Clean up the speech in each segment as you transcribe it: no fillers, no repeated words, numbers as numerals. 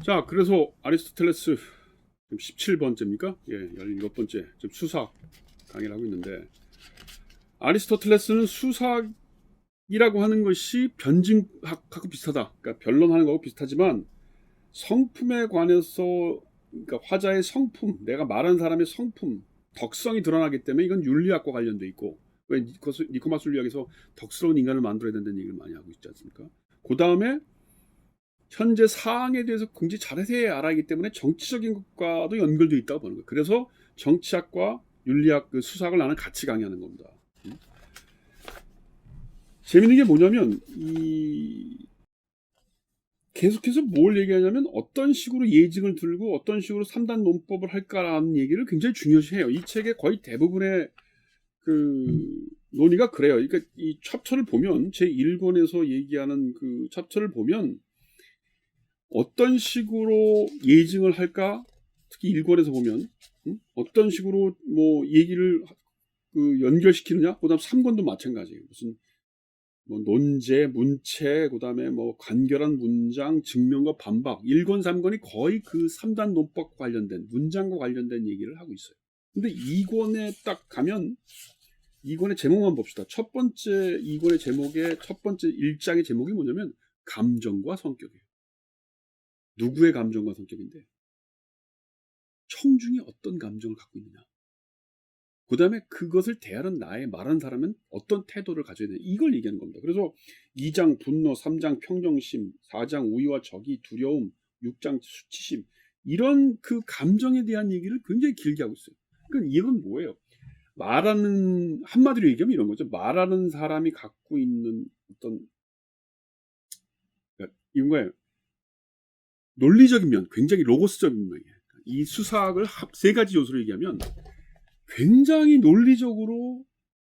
자, 그래서 아리스토텔레스 지금 17번째입니까? 예, 17번째 지금 수사학 강의를 하고 있는데, 아리스토텔레스는 수사학이라고 하는 것이 변증학하고 비슷하다. 그러니까 변론하는 거하고 비슷하지만 성품에 관해서, 그러니까 화자의 성품, 내가 말한 사람의 성품, 덕성이 드러나기 때문에 이건 윤리학과 관련돼 있고, 왜 니코마스 윤리학에서 덕스러운 인간을 만들어야 된다는 얘기를 많이 하고 있지 않습니까? 그 다음에 현재 사항에 대해서 굉장히 자세히 알아야하기 때문에 정치적인 것과도 연결되어 있다고 보는 거예요. 그래서 정치학과 윤리학 그 수사학을 나는 같이 강의하는 겁니다. 재밌는 게 뭐냐면 계속해서 뭘 얘기하냐면 어떤 식으로 예증을 들고 어떤 식으로 3단 논법을 할까라는 얘기를 굉장히 중요시해요. 이 책의 거의 대부분의 그 논의가 그래요. 그러니까 이 챕터를 보면 제 1권에서 얘기하는 그 챕터를 보면 어떤 식으로 예증을 할까? 특히 1권에서 보면 어떤 식으로 뭐 얘기를 그 연결시키느냐? 그다음 3권도 마찬가지예요. 무슨 뭐 논제, 문체, 그다음에 뭐 간결한 문장, 증명과 반박. 1권, 3권이 거의 그 3단 논법 관련된 문장과 관련된 얘기를 하고 있어요. 근데 2권에 딱 가면 2권의 제목만 봅시다. 첫 번째 2권의 제목의 첫 번째 1장의 제목이 뭐냐면 감정과 성격이에요. 누구의 감정과 성격인데 청중이 어떤 감정을 갖고 있느냐. 그 다음에 그것을 대하는 나의 말하는 사람은 어떤 태도를 가져야 되냐. 이걸 얘기하는 겁니다. 그래서 2장 분노, 3장 평정심, 4장 우위와 적이, 두려움, 6장 수치심, 이런 그 감정에 대한 얘기를 굉장히 길게 하고 있어요. 그러니까 이건 뭐예요? 말하는, 한마디로 얘기하면 이런 거죠. 말하는 사람이 갖고 있는 어떤, 그러니까 이런 거예요. 논리적인 면, 굉장히 로고스적인 면이에요. 이 수사학을 세 가지 요소로 얘기하면 굉장히 논리적으로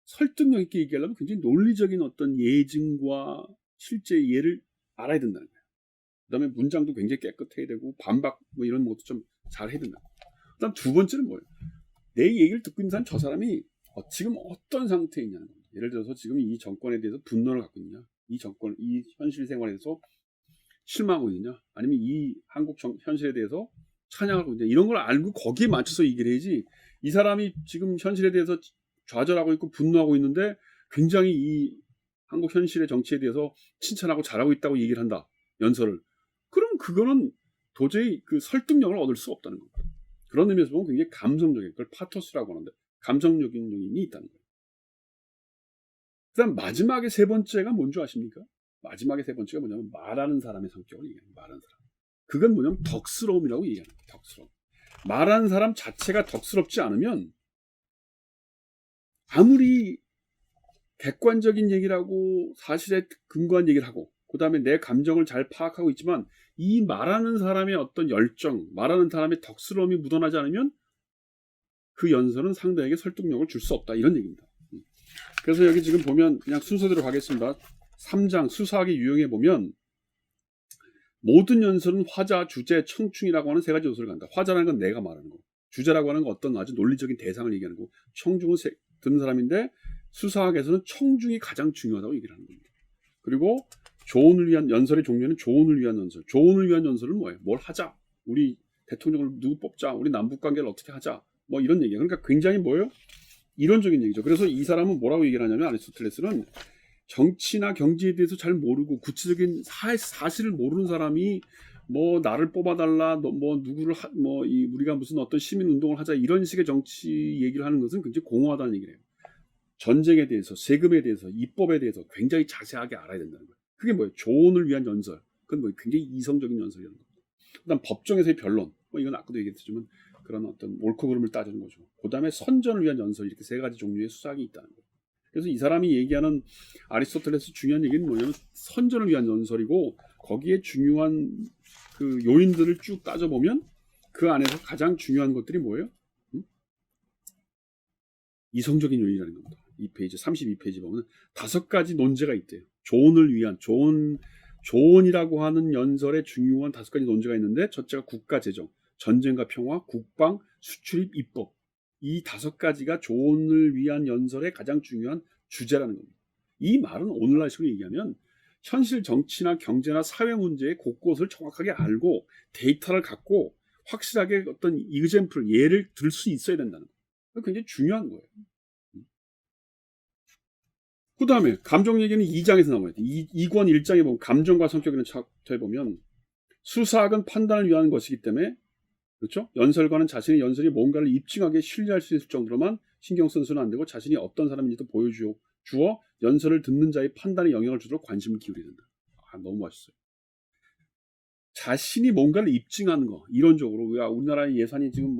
설득력 있게 얘기하려면 굉장히 논리적인 어떤 예증과 실제 예를 알아야 된다는 거예요. 그 다음에 문장도 굉장히 깨끗해야 되고 반박 뭐 이런 것도 좀 잘 해야 된다. 그 다음 두 번째는 뭐예요? 내 얘기를 듣고 있는 사람, 저 사람이 지금 어떤 상태에 있냐는 겁니다. 예를 들어서 지금 이 정권에 대해서 분노를 갖고 있느냐, 이 정권, 이 현실 생활에 대해서 실망하고 있느냐, 아니면 이 한국 현실에 대해서 찬양하고 있느냐, 이런 걸 알고 거기에 맞춰서 얘기를 해야지, 이 사람이 지금 현실에 대해서 좌절하고 있고 분노하고 있는데 굉장히 이 한국 현실의 정치에 대해서 칭찬하고 잘하고 있다고 얘기를 한다, 연설을. 그럼 그거는 도저히 그 설득력을 얻을 수 없다는 겁니다. 그런 의미에서 보면 굉장히 감성적인, 그걸 파토스라고 하는데 감성적인 요인이 있다는 거예요. 그 다음 마지막에 세 번째가 뭔지 아십니까? 마지막에 세 번째가 뭐냐면 말하는 사람의 성격을 얘기합니다. 말하는 사람. 그건 뭐냐면 덕스러움이라고 얘기하는 거예요. 덕스러움. 말하는 사람 자체가 덕스럽지 않으면 아무리 객관적인 얘기를 하고 사실에 근거한 얘기를 하고 그 다음에 내 감정을 잘 파악하고 있지만 이 말하는 사람의 어떤 열정, 말하는 사람의 덕스러움이 묻어나지 않으면 그 연설은 상대에게 설득력을 줄 수 없다, 이런 얘기입니다. 그래서 여기 지금 보면 그냥 순서대로 가겠습니다. 3장 수사학의 유형에 보면 모든 연설은 화자, 주제, 청중이라고 하는 세 가지 요소를 간다. 화자라는 건 내가 말하는 거, 주제라고 하는 건 어떤 아주 논리적인 대상을 얘기하는 거, 청중은 듣는 사람인데 수사학에서는 청중이 가장 중요하다고 얘기를 하는 겁니다. 그리고 조언을 위한 연설의 종류는 조언을 위한 연설. 조언을 위한 연설은 뭐예요? 뭘 하자. 우리 대통령을 누구 뽑자. 우리 남북관계를 어떻게 하자. 뭐 이런 얘기예요. 그러니까 굉장히 뭐예요? 이론적인 얘기죠. 그래서 이 사람은 뭐라고 얘기를 하냐면 아리스토텔레스는 정치나 경제에 대해서 잘 모르고 구체적인 사실을 모르는 사람이 뭐 나를 뽑아달라, 뭐 누구를 우리가 무슨 어떤 시민 운동을 하자, 이런 식의 정치 얘기를 하는 것은 굉장히 공허하다는 얘기예요. 전쟁에 대해서, 세금에 대해서, 입법에 대해서 굉장히 자세하게 알아야 된다는 거예요. 그게 뭐예요? 조언을 위한 연설. 그건 뭐 굉장히 이성적인 연설이라는 겁니다. 그다음 법정에서의 변론. 뭐 이건 아까도 얘기했지만 그런 어떤 옳고 그름을 따지는 거죠. 그다음에 선전을 위한 연설, 이렇게 세 가지 종류의 수사학이 있다는 거예요. 그래서 이 사람이 얘기하는 아리스토텔레스 중요한 얘기는 뭐냐면 선전을 위한 연설이고, 거기에 중요한 그 요인들을 쭉 따져보면 그 안에서 가장 중요한 것들이 뭐예요? 이성적인 요인이라는 겁니다. 이 페이지 32페이지 보면 5가지 논제가 있대요. 조언을 위한 조언이라고 하는 연설의 중요한 5가지 논제가 있는데, 첫째가 국가 재정, 전쟁과 평화, 국방, 수출입, 입법. 이 5가지가 조언을 위한 연설의 가장 중요한 주제라는 겁니다. 이 말은 오늘날식으로 얘기하면 현실 정치나 경제나 사회 문제의 곳곳을 정확하게 알고 데이터를 갖고 확실하게 어떤 이그젬플 예를 들 수 있어야 된다는 거예요. 굉장히 중요한 거예요. 그 다음에 감정 얘기는 2장에서 나와요. 2권 1장에 보면 감정과 성격이라는 챕터에 보면 수사학은 판단을 위한 것이기 때문에 그렇죠? 연설가는 자신의 연설이 뭔가를 입증하게 신뢰할 수 있을 정도로만 신경 써서는 안 되고 자신이 어떤 사람인지도 보여주어 연설을 듣는 자의 판단에 영향을 주도록 관심을 기울여야 된다. 너무 멋있어요. 자신이 뭔가를 입증하는 거 이론적으로 우리나라의 예산이 지금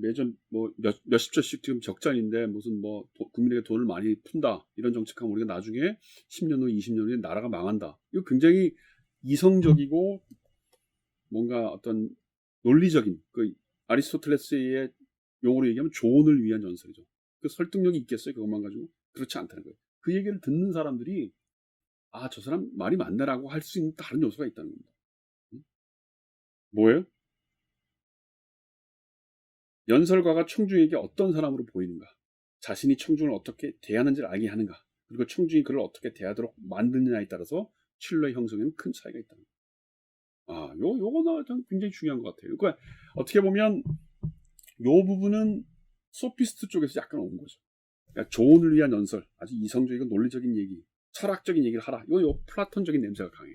매년 몇십 조씩 지금 적자인데 무슨 국민에게 돈을 많이 푼다 이런 정책하면 우리가 나중에 10년 후 20년 후에 나라가 망한다. 이거 굉장히 이성적이고 뭔가 어떤 논리적인 그 아리스토텔레스의 용어로 얘기하면 조언을 위한 연설이죠. 그 설득력이 있겠어요? 그것만 가지고? 그렇지 않다는 거예요. 그 얘기를 듣는 사람들이 저 사람 말이 맞네라고 할 수 있는 다른 요소가 있다는 겁니다. 뭐예요? 연설가가 청중에게 어떤 사람으로 보이는가? 자신이 청중을 어떻게 대하는지를 알게 하는가? 그리고 청중이 그를 어떻게 대하도록 만드느냐에 따라서 신뢰 형성에는 큰 차이가 있다는 거예요. 요거 굉장히 중요한 것 같아요. 그러니까 어떻게 보면 요 부분은 소피스트 쪽에서 약간 온 거죠. 그러니까 조언을 위한 연설, 아주 이성적이고 논리적인 얘기, 철학적인 얘기를 하라. 요 플라톤적인 냄새가 강해.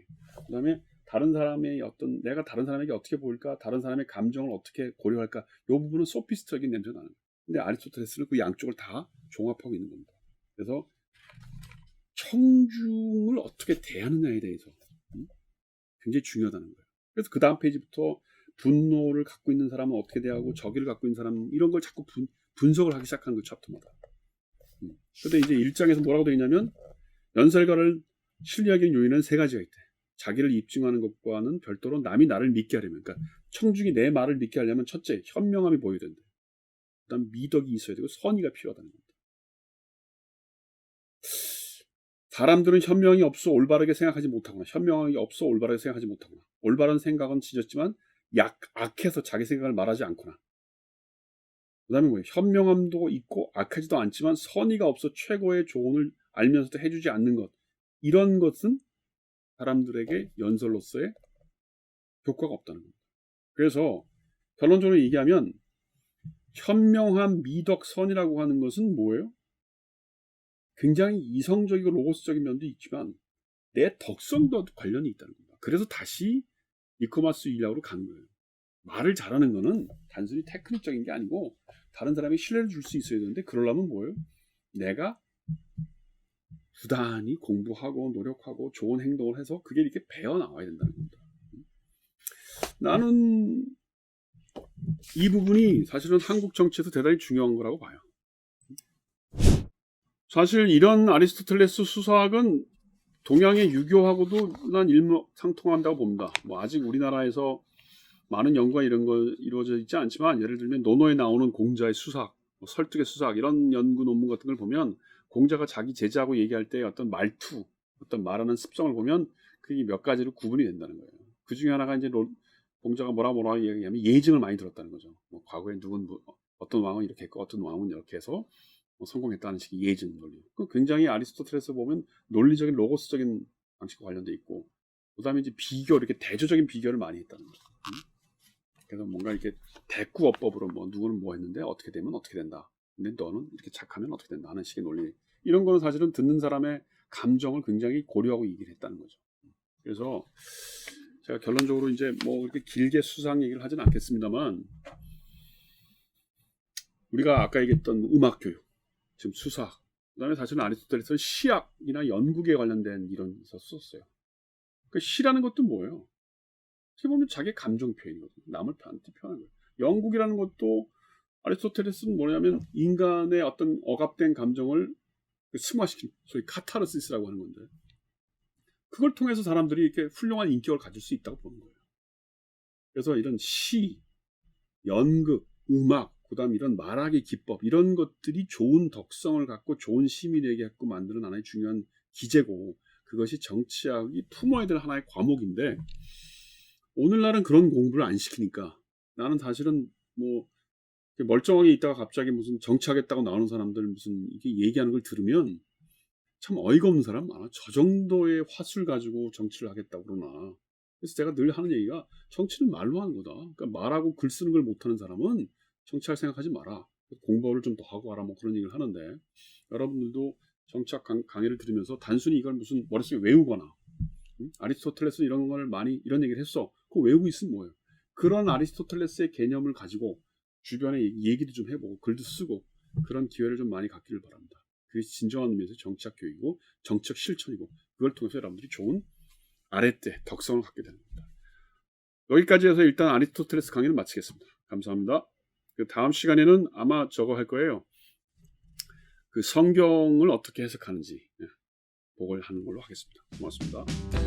그다음에 다른 사람의 내가 다른 사람에게 어떻게 보일까, 다른 사람의 감정을 어떻게 고려할까, 요 부분은 소피스트적인 냄새가 나는 거예요. 근데 아리스토텔레스는 그 양쪽을 다 종합하고 있는 겁니다. 그래서 청중을 어떻게 대하느냐에 대해서 굉장히 중요하다는 거예요. 그래서 그 다음 페이지부터 분노를 갖고 있는 사람은 어떻게 대하고 적의를 갖고 있는 사람 이런 걸 자꾸 분석을 하기 시작하는 그 챕터마다. 그런데 이제 1장에서 뭐라고 되어 있냐면 연설가를 신뢰하기 요인은 3가지가 있대. 자기를 입증하는 것과는 별도로 남이 나를 믿게 하려면, 그러니까 청중이 내 말을 믿게 하려면 첫째 현명함이 보여야 된다. 그다음 미덕이 있어야 되고 선의가 필요하다는 겁니다. 사람들은 현명이 없어 올바르게 생각하지 못하거나 현명함이 없어 올바르게 생각하지 못하거나 올바른 생각은 지졌지만 악해서 자기 생각을 말하지 않거나 그 다음에 뭐예요? 현명함도 있고 악하지도 않지만 선의가 없어 최고의 조언을 알면서도 해주지 않는 것 이런 것은 사람들에게 연설로서의 효과가 없다는 겁니다. 그래서 결론적으로 얘기하면 현명함, 미덕, 선이라고 하는 것은 뭐예요? 굉장히 이성적이고 로고스적인 면도 있지만 내 덕성도 관련이 있다는 겁니다. 그래서 다시 니코마스 윌리아로 간 거예요. 말을 잘하는 거는 단순히 테크닉적인 게 아니고 다른 사람이 신뢰를 줄 수 있어야 되는데 그러려면 뭐예요? 내가 부단히 공부하고 노력하고 좋은 행동을 해서 그게 이렇게 배어 나와야 된다는 겁니다. 나는 이 부분이 사실은 한국 정치에서 대단히 중요한 거라고 봐요. 사실 이런 아리스토텔레스 수사학은 동양의 유교하고도 난 일맥상통한다고 봅니다. 아직 우리나라에서 많은 연구가 이런 거 이루어져 있지 않지만 예를 들면 논어에 나오는 공자의 수사학, 설득의 수사학 이런 연구 논문 같은 걸 보면 공자가 자기 제자하고 얘기할 때 어떤 말투, 어떤 말하는 습성을 보면 그게 몇 가지로 구분이 된다는 거예요. 그 중에 하나가 이제 공자가 뭐라 얘기하면 예증을 많이 들었다는 거죠. 과거에 어떤 왕은 이렇게 했고 어떤 왕은 이렇게 해서 성공했다는 식의 예증 논리. 굉장히 아리스토텔레스 보면 논리적인 로고스적인 방식과 관련돼 있고, 그다음에 이제 비교 이렇게 대조적인 비교를 많이 했다는 거죠. 그래서 뭔가 이렇게 대꾸어법으로 누구는 뭐 했는데 어떻게 되면 어떻게 된다. 근데 너는 이렇게 착하면 어떻게 된다 하는 식의 논리. 이런 거는 사실은 듣는 사람의 감정을 굉장히 고려하고 얘기를 했다는 거죠. 그래서 제가 결론적으로 이제 이렇게 길게 수상 얘기를 하진 않겠습니다만 우리가 아까 얘기했던 음악 교육, 지금 수사학, 그다음에 사실은 아리스토텔레스는 시학이나 연극에 관련된 이론에서 썼어요. 그 시라는 것도 뭐예요? 어떻게 보면 자기 감정 표현이거든요. 남을 표현하는 거예요. 연극이라는 것도 아리스토텔레스는 뭐냐면 인간의 어떤 억압된 감정을 승화시킨 소위 카타르시스라고 하는 건데 그걸 통해서 사람들이 이렇게 훌륭한 인격을 가질 수 있다고 보는 거예요. 그래서 이런 시, 연극, 음악, 그다음 이런 말하기 기법 이런 것들이 좋은 덕성을 갖고 좋은 시민에게 갖고 만드는 하나의 중요한 기제고 그것이 정치학이 품어야 될 하나의 과목인데 오늘날은 그런 공부를 안 시키니까 나는 사실은 멀쩡하게 있다가 갑자기 무슨 정치하겠다고 나오는 사람들 무슨 이렇게 얘기하는 걸 들으면 참 어이가 없는 사람 많아. 저 정도의 화술 가지고 정치를 하겠다고 그러나. 그래서 제가 늘 하는 얘기가 정치는 말로 하는 거다. 그러니까 말하고 글 쓰는 걸 못하는 사람은 정치할 생각하지 마라. 공부를 좀 더 하고 하라 뭐 그런 얘기를 하는데 여러분들도 정치학 강의를 들으면서 단순히 이걸 무슨 머릿속에 외우거나 아리스토텔레스는 이런 걸 많이 이런 얘기를 했어. 그거 외우고 있으면 뭐예요? 그런 아리스토텔레스의 개념을 가지고 주변에 얘기도 좀 해보고 글도 쓰고 그런 기회를 좀 많이 갖기를 바랍니다. 그게 진정한 의미에서 정치학 교육이고 정책 실천이고 그걸 통해서 여러분들이 좋은 아랫대 덕성을 갖게 됩니다. 여기까지 해서 일단 아리스토텔레스 강의는 마치겠습니다. 감사합니다. 그 다음 시간에는 아마 저거 할 거예요. 그 성경을 어떻게 해석하는지 보고를 하는 걸로 하겠습니다. 고맙습니다.